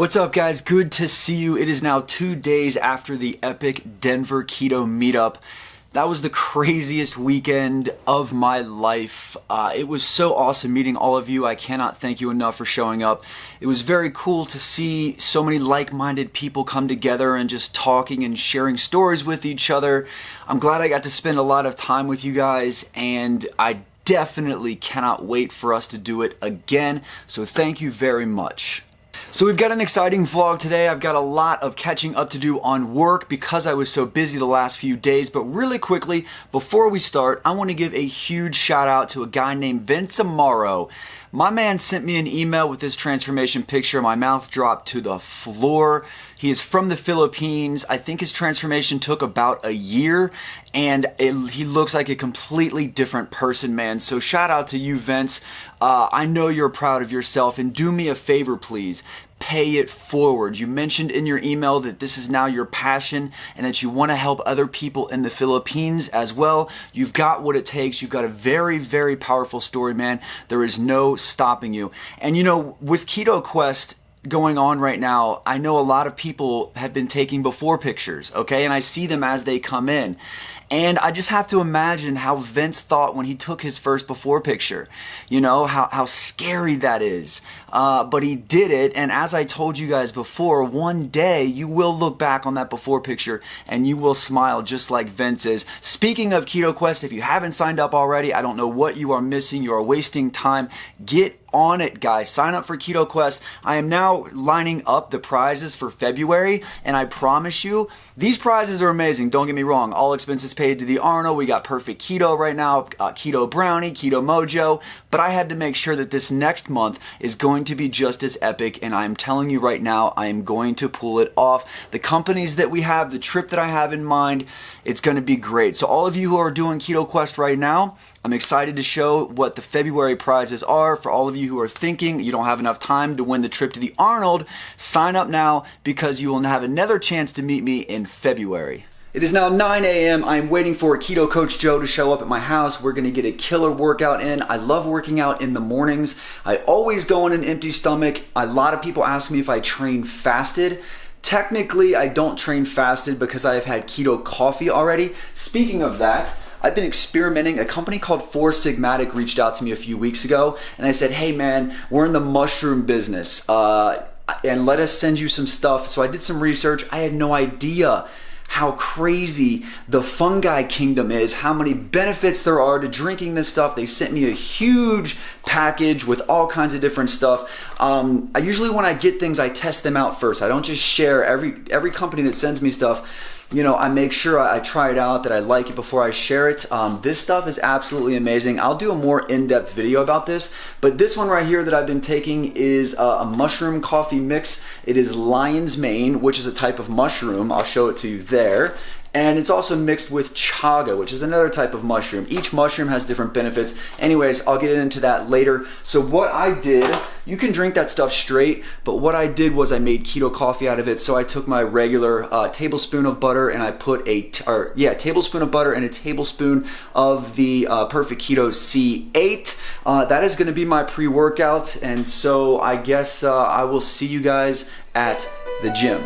What's up, guys? Good to see you. It is now 2 days after the epic Denver keto meetup. That was the craziest weekend of my life. It was so awesome meeting all of you. I cannot thank you enough for showing up. It was very cool to see so many like-minded people come together and just talking and sharing stories with each other. I'm glad I got to spend a lot of time with you guys, and I definitely cannot wait for us to do it again. So thank you very much. So we've got an exciting vlog today. I've got a lot of catching up to do on work because I was so busy the last few days. But really quickly, before we start, I want to give a huge shout out to a guy named Vince Amaro. My man sent me an email with this transformation picture. My mouth dropped to the floor. He is from the Philippines. I think his transformation took about a year, and he looks like a completely different person, man. So shout out to you, Vince. I know you're proud of yourself, and do me a favor, please. Pay it forward. You mentioned in your email that this is now your passion and that you want to help other people in the Philippines as well. You've got what it takes. You've got a very, very powerful story, man. There is no stopping you. And you know, with Keto Quest going on right now, I know a lot of people have been taking before pictures, okay? And I see them as they come in. And I just have to imagine how Vince thought when he took his first before picture. You know, how scary that is. But he did it, and as I told you guys before, one day you will look back on that before picture and you will smile just like Vince is. Speaking of Keto Quest, if you haven't signed up already, I don't know what you are missing. You are wasting time. Get on it, guys. Sign up for Keto Quest. I am now lining up the prizes for February, and I promise you, these prizes are amazing. Don't get me wrong. All expenses paid to the Arnold. We got Perfect Keto right now, Keto Brownie, Keto Mojo, but I had to make sure that this next month is going to be just as epic, and I'm telling you right now, I am going to pull it off. The companies that we have, the trip that I have in mind, it's going to be great. So all of you who are doing Keto Quest right now, I'm excited to show what the February prizes are. For all of you who are thinking you don't have enough time to win the trip to the Arnold, sign up now because you will have another chance to meet me in February. It is now 9 a.m. I'm waiting for Keto Coach Joe to show up at my house. We're going to get a killer workout in. I love working out in the mornings. I always go on an empty stomach. A lot of people ask me if I train fasted. Technically, I don't train fasted because I've had keto coffee already. Speaking of that, I've been experimenting. A company called Four Sigmatic reached out to me a few weeks ago, and I said, hey man, we're in the mushroom business, and let us send you some stuff. So I did some research. I had no idea how crazy the fungi kingdom is, how many benefits there are to drinking this stuff. They sent me a huge package with all kinds of different stuff. I usually, when I get things, I test them out first. I don't just share every company that sends me stuff. You know, I make sure I try it out, that I like it before I share it. This stuff is absolutely amazing. I'll do a more in-depth video about this, but this one right here that I've been taking is a mushroom coffee mix. It is lion's mane, which is a type of mushroom. I'll show it to you there. And it's also mixed with chaga, which is another type of mushroom. Each mushroom has different benefits. Anyways, I'll get into that later. So what I did, you can drink that stuff straight, but what I did was I made keto coffee out of it. So I took my regular tablespoon of butter and I put tablespoon of butter and a tablespoon of the Perfect Keto C8. That is gonna be my pre-workout. And so I guess I will see you guys at the gym.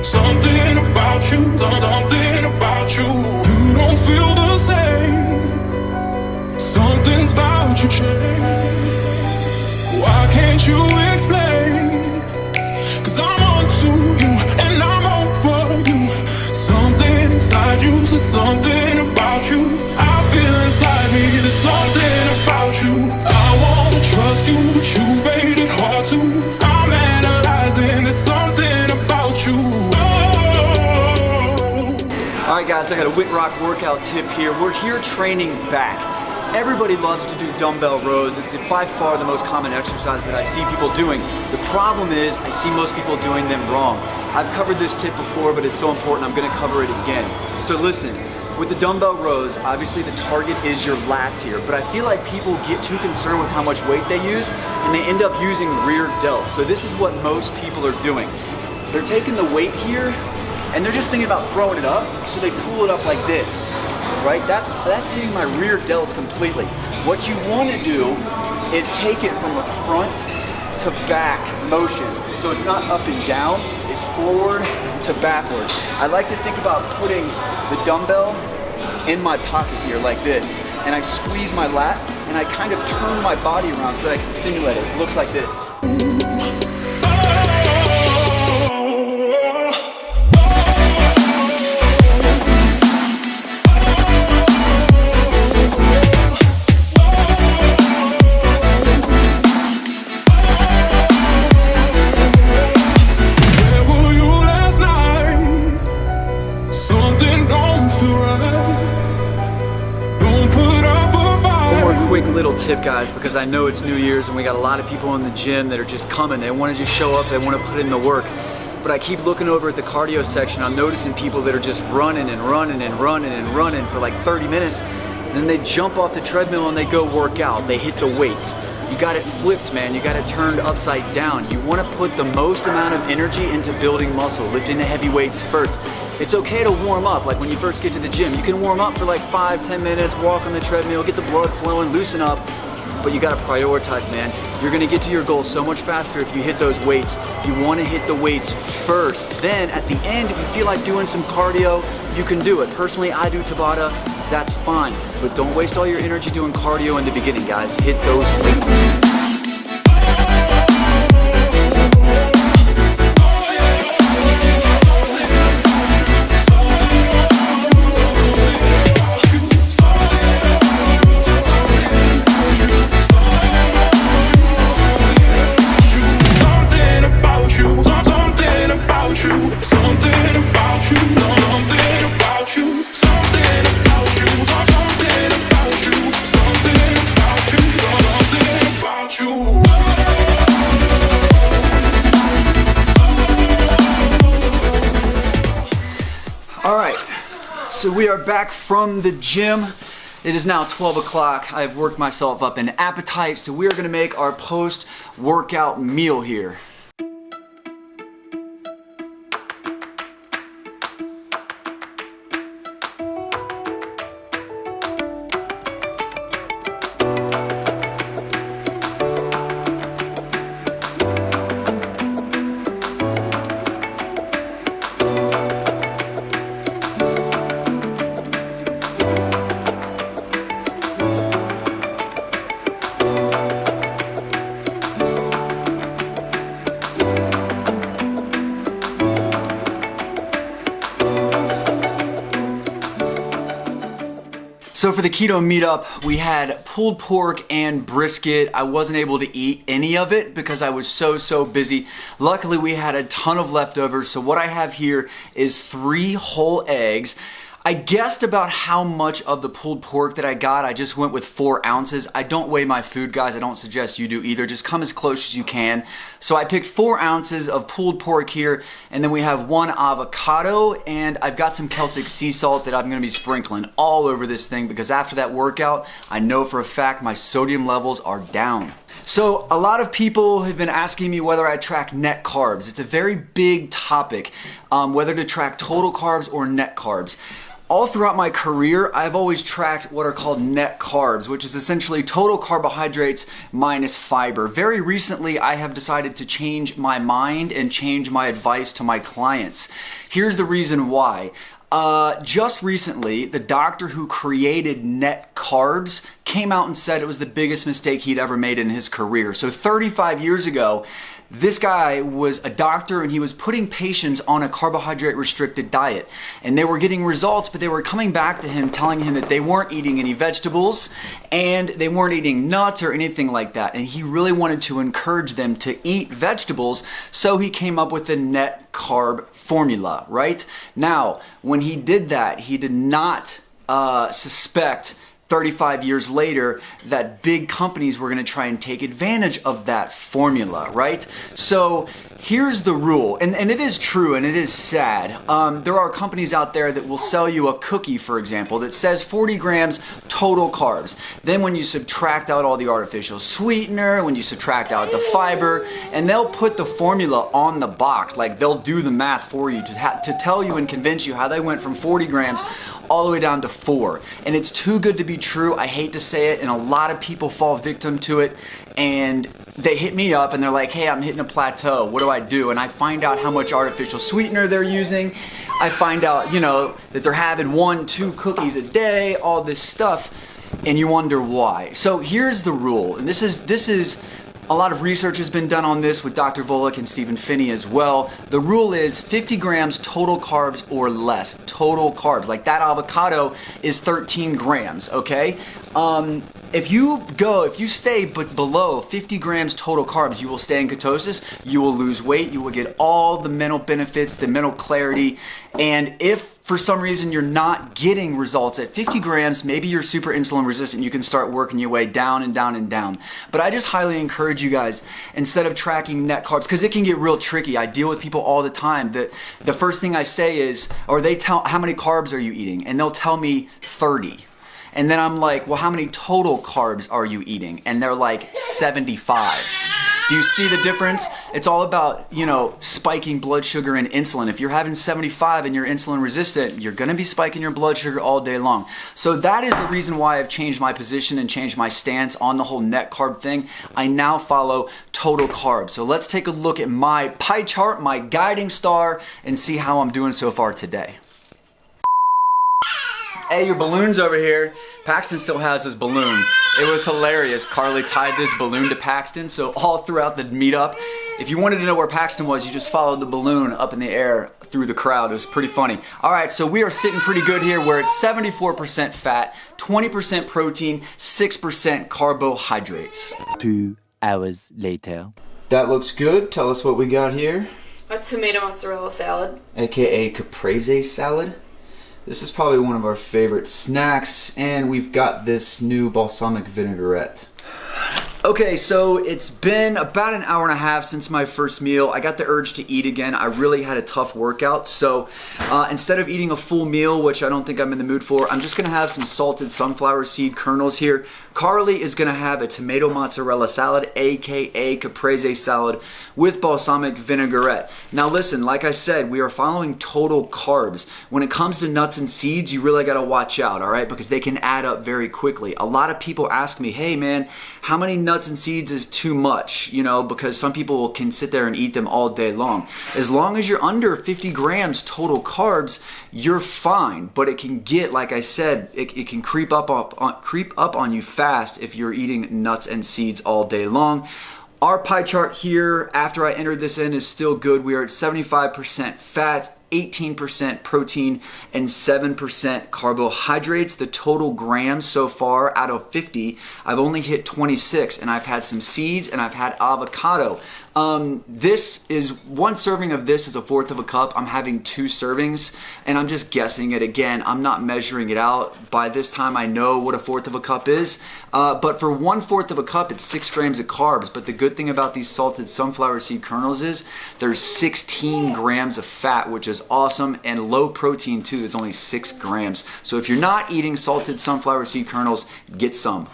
Something about you, you don't feel the same. Something's about you change. Why can't you explain? 'Cause I'm on to you and I'm over you. Something inside you says something about you. I feel inside me there's something about you. I wanna trust you, but you made it hard to. I'm analyzing, there's something about you. Alright guys, I got a Whitrock workout tip here. We're here training back. Everybody loves to do dumbbell rows. It's by far the most common exercise that I see people doing. The problem is I see most people doing them wrong. I've covered this tip before, but it's so important I'm going to cover it again. So listen, with the dumbbell rows, obviously the target is your lats here, but I feel like people get too concerned with how much weight they use and they end up using rear delts. So this is what most people are doing. They're taking the weight here and they're just thinking about throwing it up, so they pull it up like this. right? That's hitting my rear delts completely. What you want to do is take it from a front to back motion. So it's not up and down, it's forward to backward. I like to think about putting the dumbbell in my pocket here like this, and I squeeze my lat and I kind of turn my body around so that I can stimulate it. It looks like this. Quick little tip, guys, because I know it's New Year's and we got a lot of people in the gym that are just coming. They want to just show up, they want to put in the work. But I keep looking over at the cardio section. I'm noticing people that are just running and running and running and running for like 30 minutes. And then they jump off the treadmill and they go work out. They hit the weights. You got it flipped, man. You got it turned upside down. You want to put the most amount of energy into building muscle, lifting the heavy weights first. It's okay to warm up, like when you first get to the gym. You can warm up for like 5-10 minutes, walk on the treadmill, get the blood flowing, loosen up. But you gotta prioritize, man. You're gonna get to your goal so much faster if you hit those weights. You wanna hit the weights first. Then at the end, if you feel like doing some cardio, you can do it. Personally, I do Tabata, that's fine. But don't waste all your energy doing cardio in the beginning, guys. Hit those weights. So we are back from the gym. It is now 12 o'clock. I've worked myself up an appetite, so we are gonna make our post-workout meal here. So for the keto meetup, we had pulled pork and brisket. I wasn't able to eat any of it because I was so busy. Luckily, we had a ton of leftovers. So what I have here is 3 whole eggs. I guessed about how much of the pulled pork that I got. I just went with 4 ounces. I don't weigh my food, guys. I don't suggest you do either. Just come as close as you can. So I picked 4 ounces of pulled pork here, and then we have 1 avocado, and I've got some Celtic sea salt that I'm gonna be sprinkling all over this thing because after that workout, I know for a fact my sodium levels are down. So a lot of people have been asking me whether I track net carbs. It's a very big topic, whether to track total carbs or net carbs. All throughout my career, I've always tracked what are called net carbs, which is essentially total carbohydrates minus fiber. Very recently, I have decided to change my mind and change my advice to my clients. Here's the reason why. Just recently, the doctor who created net carbs came out and said it was the biggest mistake he'd ever made in his career. So 35 years ago, this guy was a doctor and he was putting patients on a carbohydrate restricted diet, and they were getting results, but they were coming back to him telling him that they weren't eating any vegetables and they weren't eating nuts or anything like that, and he really wanted to encourage them to eat vegetables, so he came up with the net carb formula, right? Now, when he did that, he did not suspect 35 years later that big companies were going to try and take advantage of that formula, right? So here's the rule, and it is true and it is sad. There are companies out there that will sell you a cookie, for example, that says 40 grams total carbs. Then when you subtract out all the artificial sweetener, when you subtract out the fiber, and they'll put the formula on the box, like they'll do the math for you to tell you and convince you how they went from 40 grams all the way down to 4. And it's too good to be true. I hate to say it, and a lot of people fall victim to it, and they hit me up and they're like, hey, I'm hitting a plateau. What do I do? And I find out how much artificial sweetener they're using. I find out, that they're having 1-2 cookies a day, all this stuff, and you wonder why. So here's the rule, and this is a lot of research has been done on this with Dr. Volek and Stephen Finney as well. The rule is 50 grams total carbs or less. Total carbs. Like that avocado is 13 grams, okay? If you stay below 50 grams total carbs, you will stay in ketosis, you will lose weight, you will get all the mental benefits, the mental clarity, and if for some reason you're not getting results at 50 grams, maybe you're super insulin resistant, you can start working your way down and down and down. But I just highly encourage you guys, instead of tracking net carbs, because it can get real tricky. I deal with people all the time that the first thing I say is, or they tell, how many carbs are you eating? And they'll tell me 30. And then I'm like, well, how many total carbs are you eating? And they're like 75. Do you see the difference? It's all about, spiking blood sugar and insulin. If you're having 75 and you're insulin resistant, you're gonna be spiking your blood sugar all day long. So that is the reason why I've changed my position and changed my stance on the whole net carb thing. I now follow total carbs. So let's take a look at my pie chart, my guiding star, and see how I'm doing so far today. Hey, your balloon's over here. Paxton still has his balloon. It was hilarious. Carly tied this balloon to Paxton, so all throughout the meetup, if you wanted to know where Paxton was, you just followed the balloon up in the air through the crowd. It was pretty funny. All right, so we are sitting pretty good here. We're at 74% fat, 20% protein, 6% carbohydrates. 2 hours later. That looks good. Tell us what we got here. A tomato mozzarella salad. AKA caprese salad. This is probably one of our favorite snacks, and we've got this new balsamic vinaigrette. Okay, so it's been about an hour and a half since my first meal. I got the urge to eat again. I really had a tough workout, so instead of eating a full meal, which I don't think I'm in the mood for, I'm just gonna have some salted sunflower seed kernels here. Carly is gonna have a tomato mozzarella salad, aka caprese salad, with balsamic vinaigrette. Now listen, like I said, we are following total carbs. When it comes to nuts and seeds, you really gotta watch out, all right? Because they can add up very quickly. A lot of people ask me, hey man, how many nuts and seeds is too much? Because some people can sit there and eat them all day long. As long as you're under 50 grams total carbs, you're fine. But it can get, like I said, it can creep up on you fast if you're eating nuts and seeds all day long. Our pie chart here, after I entered this in, is still good. We are at 75% fat, 18% protein, and 7% carbohydrates. The total grams so far out of 50, I've only hit 26, and I've had some seeds and I've had avocado. This is, one serving of this is 1/4 of a cup. I'm having 2 servings, and I'm just guessing it. Again, I'm not measuring it out. By this time, I know what 1/4 of a cup is. But for 1/4 of a cup, it's 6 grams of carbs. But the good thing about these salted sunflower seed kernels is there's 16 grams of fat, which is awesome, and low protein too. It's only 6 grams. So if you're not eating salted sunflower seed kernels, get some.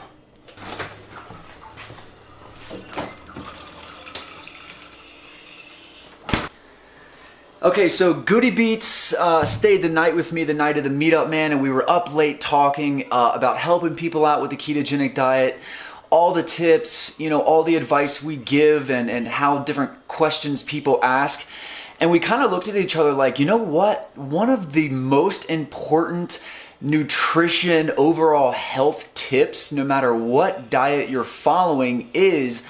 Okay, so Goody Beats stayed the night with me the night of the meetup, man, and we were up late talking about helping people out with the ketogenic diet, all the tips, all the advice we give, and how different questions people ask. And we kind of looked at each other like, you know what? One of the most important nutrition, overall health tips, no matter what diet you're following, is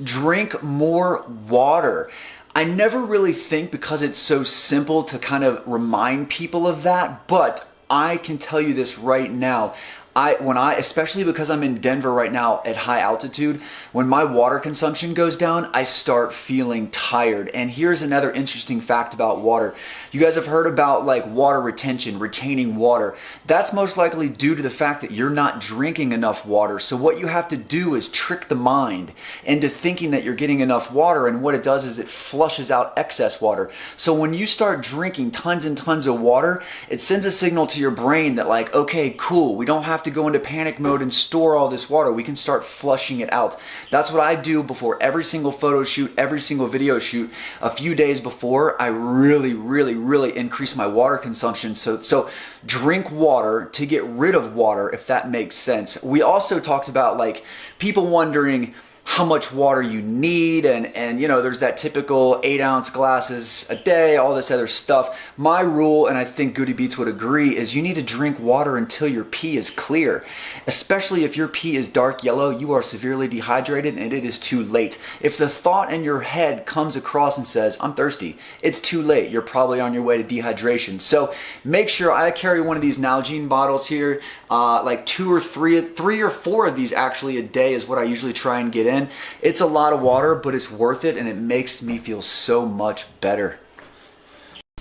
drink more water. I never really think, because it's so simple, to kind of remind people of that, but I can tell you this right now. Especially because I'm in Denver right now at high altitude, when my water consumption goes down, I start feeling tired. And here's another interesting fact about water. You guys have heard about like water retention, retaining water. That's most likely due to the fact that you're not drinking enough water. So what you have to do is trick the mind into thinking that you're getting enough water, and what it does is it flushes out excess water. So when you start drinking tons and tons of water, it sends a signal to your brain that like, okay, cool, we don't have to to go into panic mode and store all this water. We can start flushing it out. That's what I do before every single photo shoot, every single video shoot. A few days before, I really increase my water consumption. So drink water to get rid of water, if that makes sense. We also talked about like people wondering how much water you need, and you know, there's that typical 8-ounce glasses a day, all this other stuff. My rule, and I think Goody Beats would agree, is you need to drink water until your pee is clear. Especially if your pee is dark yellow, you are severely dehydrated and it is too late. If the thought in your head comes across and says, I'm thirsty, it's too late. You're probably on your way to dehydration. So make sure, I carry one of these Nalgene bottles here, like 2 or 3 or 4 of these actually a day is what I usually try and get in. It's a lot of water, but it's worth it, and it makes me feel so much better.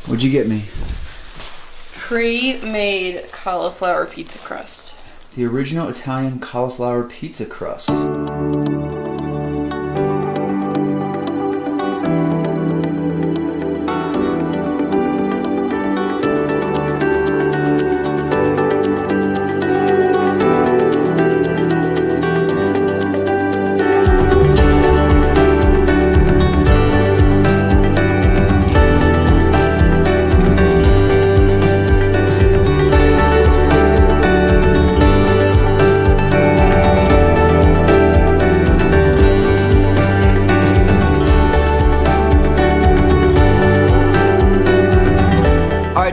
What'd you get me? Pre-made cauliflower pizza crust. The original Italian cauliflower pizza crust.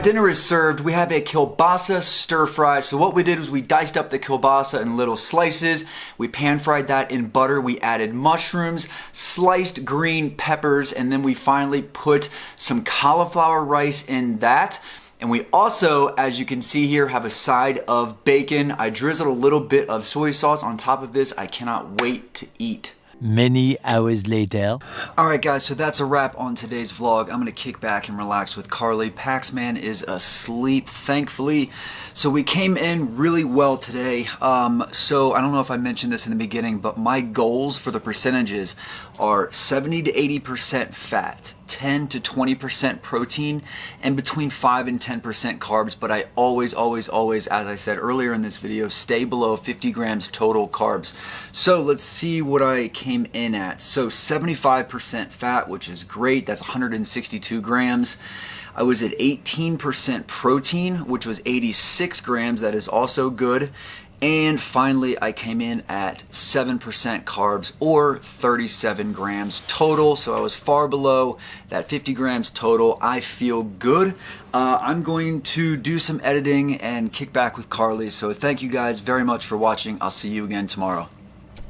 Dinner is served. We have a Kielbasa Stir-Fry. So what we did was we diced up the kielbasa in little slices. We pan-fried that in butter. We added mushrooms, sliced green peppers, and then we finally put some cauliflower rice in that. And we also, as you can see here, have a side of bacon. I drizzled a little bit of soy sauce on top of this. I cannot wait to eat. Many hours later. Alright guys, so that's a wrap on today's vlog. I'm going to kick back and relax with Carly. Paxman is asleep, thankfully. So we came in really well today. So I don't know if I mentioned this in the beginning, but my goals for the percentages are 70 to 80% fat, 10 to 20% protein, and between 5 and 10% carbs. But I always, as I said earlier in this video, stay below 50 grams total carbs. So let's see what I came in at. So 75% fat, which is great. That's 162 grams. I was at 18% protein, which was 86 grams. That is also good. And finally, I came in at 7% carbs, or 37 grams total. So I was far below that 50 grams total. I feel good. I'm going to do some editing and kick back with Carly. So thank you guys very much for watching. I'll see you again tomorrow.